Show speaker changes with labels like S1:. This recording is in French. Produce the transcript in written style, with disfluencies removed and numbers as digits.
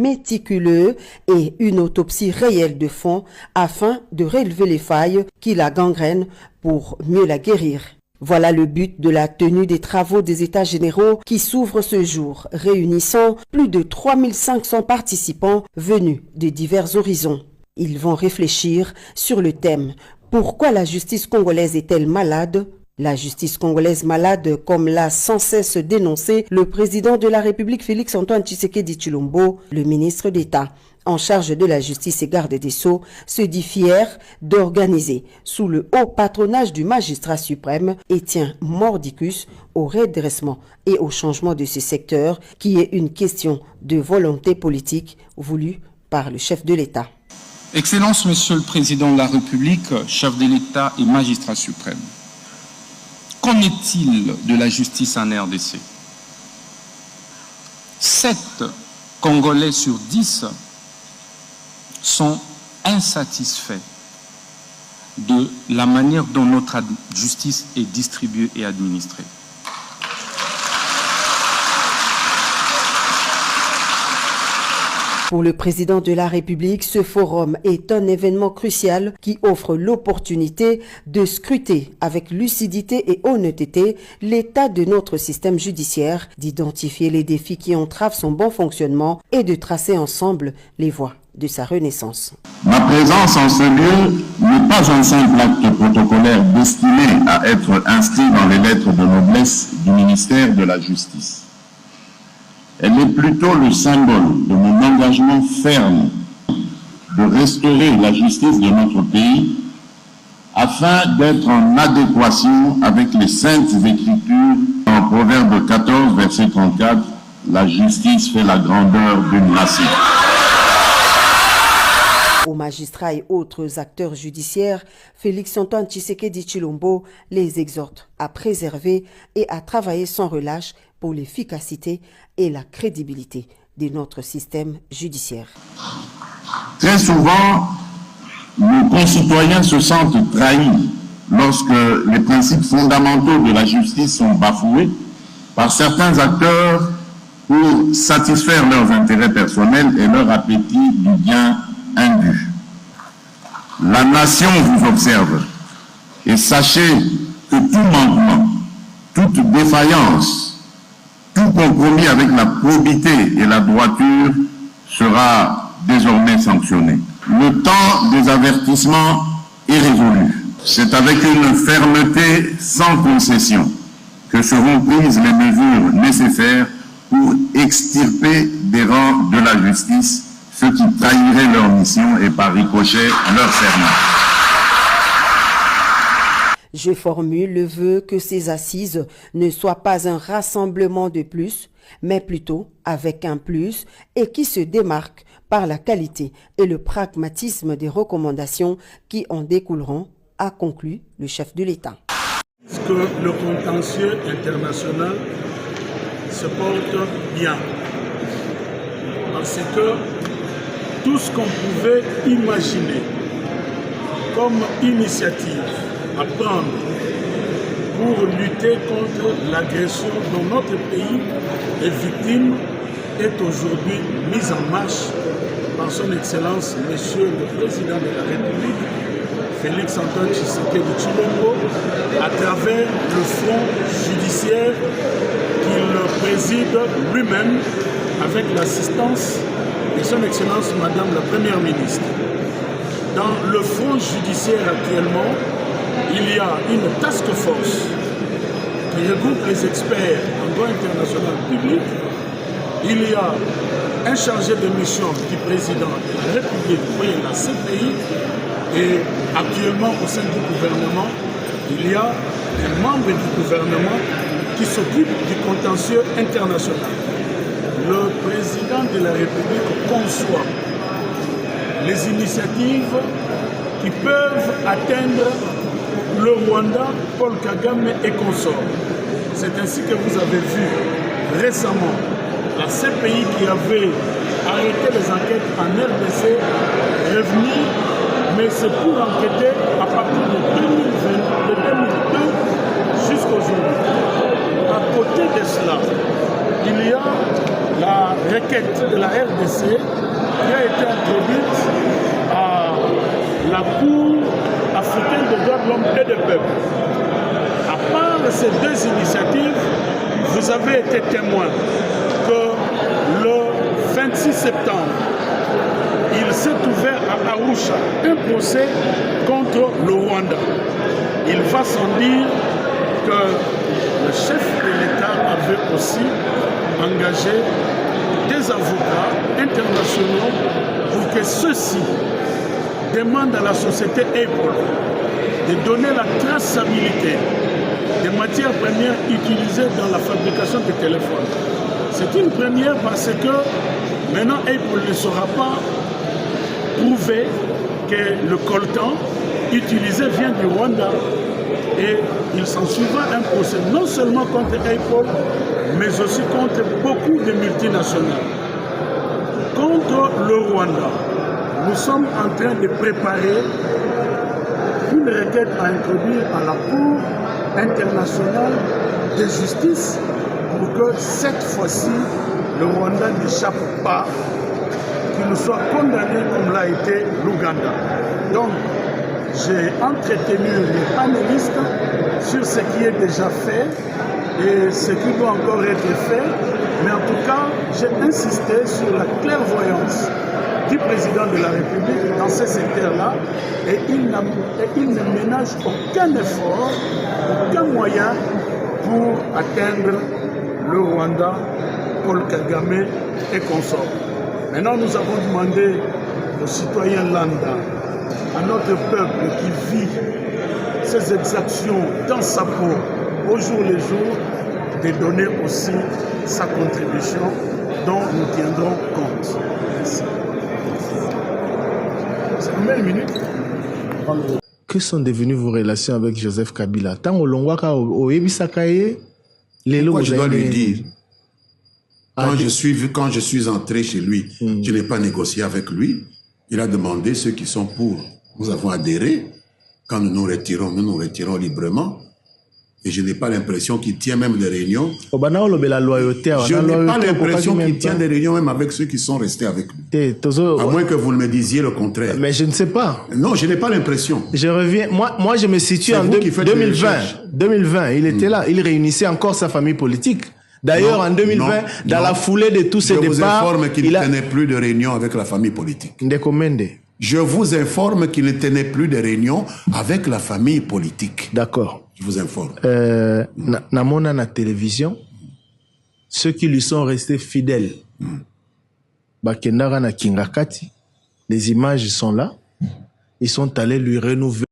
S1: méticuleux et une autopsie réelle de fond afin de relever les failles qui la gangrènent pour mieux la guérir. Voilà le but de la tenue des travaux des États généraux qui s'ouvrent ce jour, réunissant plus de 3500 participants venus de divers horizons. Ils vont réfléchir sur le thème « Pourquoi la justice congolaise est-elle malade ?» La justice congolaise malade, comme l'a sans cesse dénoncé le président de la République Félix-Antoine Tshisekedi Tshilombo, le ministre d'État en charge de la justice et garde des Sceaux, se dit fier d'organiser, sous le haut patronage du magistrat suprême, Étienne Mordicus, au redressement et au changement de ce secteur, qui est une question de volonté politique voulue par le chef de l'État.
S2: Excellence, Monsieur le Président de la République, chef de l'État et magistrat suprême, qu'en est-il de la justice en RDC? 7 Congolais sur 10 sont insatisfaits de la manière dont notre justice est distribuée et administrée.
S1: Pour le président de la République, ce forum est un événement crucial qui offre l'opportunité de scruter avec lucidité et honnêteté l'état de notre système judiciaire, d'identifier les défis qui entravent son bon fonctionnement et de tracer ensemble les voies de sa renaissance.
S3: Ma présence en ce lieu n'est pas un simple acte protocolaire destiné à être inscrit dans les lettres de noblesse du ministère de la Justice. Elle est plutôt le symbole de mon engagement ferme de restaurer la justice de notre pays afin d'être en adéquation avec les saintes écritures. En Proverbe 14, verset 34, la justice fait la grandeur d'une nation.
S1: Aux magistrats et autres acteurs judiciaires, Félix-Antoine Tshisekedi Tshilombo les exhorte à préserver et à travailler sans relâche pour l'efficacité et la crédibilité de notre système judiciaire.
S3: Très souvent, nos concitoyens se sentent trahis lorsque les principes fondamentaux de la justice sont bafoués par certains acteurs pour satisfaire leurs intérêts personnels et leur appétit du bien indu. La nation vous observe et sachez que tout manquement, toute défaillance, tout compromis avec la probité et la droiture sera désormais sanctionné. Le temps des avertissements est résolu. C'est avec une fermeté sans concession que seront prises les mesures nécessaires pour extirper des rangs de la justice ceux qui trahiraient leur mission et par ricochet leur serment.
S1: Je formule le vœu que ces assises ne soient pas un rassemblement de plus, mais plutôt avec un plus et qui se démarque par la qualité et le pragmatisme des recommandations qui en découleront, a conclu le chef de l'État.
S4: Est-ce que le contentieux international se porte bien? Parce que tout ce qu'on pouvait imaginer comme initiative à prendre pour lutter contre l'agression dont notre pays est victime est aujourd'hui mise en marche par son Excellence, Monsieur le Président de la République, Félix-Antoine Tshisekedi Tshilombo, à travers le front judiciaire qu'il préside lui-même avec l'assistance de son Excellence Madame la Première Ministre. Dans le front judiciaire actuellement, il y a une task force qui regroupe les experts en droit international public. Il y a un chargé de mission du président de la République, la CPI, et actuellement au sein du gouvernement, il y a des membres du gouvernement qui s'occupent du contentieux international. Le président de la République conçoit les initiatives qui peuvent atteindre le Rwanda, Paul Kagame et consorts. C'est ainsi que vous avez vu récemment la CPI qui avait arrêté les enquêtes en RDC revenir, mais c'est pour enquêter à partir de 2002 jusqu'aujourd'hui. À côté de cela, il y a la requête de la RDC qui a été introduite à la Cour africaine des droits de l'homme et des peuples. À part ces deux initiatives, vous avez été témoin que le 26 septembre, il s'est ouvert à Arusha un procès contre le Rwanda. Il va sans dire que le chef de l'État avait aussi engagé des avocats internationaux pour que ceux-ci demandent à la société Apple de donner la traçabilité des matières premières utilisées dans la fabrication des téléphones. C'est une première parce que maintenant Apple ne saura pas prouver que le coltan utilisé vient du Rwanda. Et il s'en suivra un procès non seulement contre Apple, mais aussi contre beaucoup de multinationales. Contre le Rwanda, nous sommes en train de préparer une requête à introduire à la Cour internationale de justice pour que cette fois-ci, le Rwanda n'échappe pas, qu'il soit condamné comme l'a été l'Ouganda. Donc, j'ai entretenu les panélistes sur ce qui est déjà fait et ce qui doit encore être fait, mais en tout cas, j'ai insisté sur la clairvoyance du président de la République dans ce secteur-là et il ne ménage aucun effort, aucun moyen pour atteindre le Rwanda, Paul Kagame et consorts. Maintenant, nous avons demandé aux citoyens lambda, à notre peuple qui vit ces exactions dans sa peau au jour le jour, de donner aussi sa contribution dont nous tiendrons compte. Merci. C'est combien de minutes?
S5: Que sont devenues vos relations avec Joseph Kabila? Tant au Longwaka, au Ebisakaye, les lots.
S6: Je dois lui dire, quand je suis entré chez lui, je n'ai pas négocié avec lui. Il a demandé ceux qui sont pour. Nous avons adhéré. Quand nous nous retirons librement. Et je n'ai pas l'impression qu'il tient même des réunions.
S5: Je
S6: n'ai pas l'impression qu'il tient des réunions même avec ceux qui sont restés avec lui. À moins que vous ne me disiez le contraire.
S5: Mais je ne sais pas.
S6: Non, je n'ai pas l'impression.
S5: Je reviens. Moi, je me situe en 2020. 2020, il était là. Il réunissait encore sa famille politique. D'ailleurs, en 2020, dans la foulée de tous ces départs...
S6: Je vous informe qu'il ne tenait plus de réunions avec la famille politique. Je vous informe qu'il ne tenait plus de réunions avec la famille politique.
S5: D'accord.
S6: Je vous informe.
S5: Namona na télévision, ceux qui lui sont restés fidèles, Bakendara na Kingakati, les images sont là. Ils sont allés lui renouveler